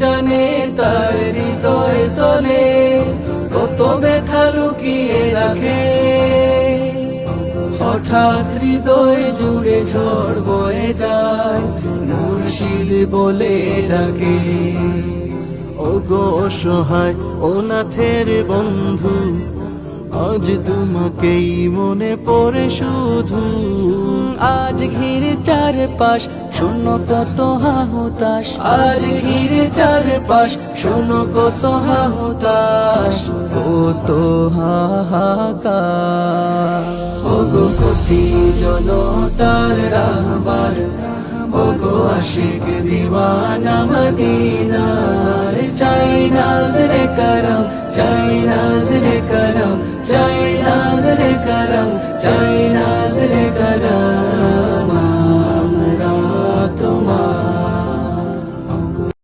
জানে তার হৃদয় তলে কত ব্যথা লুকিয়ে রাখে। হঠাৎ হৃদয় জুড়ে ঝড় বয়ে যায়, মুর্শিদ বলে ডাকে। ওগো অসহায় অনাথের বন্ধু, আজ তোমাকেই মনে পড়ে শুধু। আজ ঘিরে চারপাশ শূন্য কত হাহুতাশ, আজ ঘিরে চারপাশ শূন্য কত হাহুতাশ, কত হাহাকার। ওগো কতি জনতার রাহবার, ওগো আশিক দিওয়ানা মদিনার। চাই নাজরে করম, চাই নাজরে করম, চাই নাজরে করম, চাই নাজরে করম।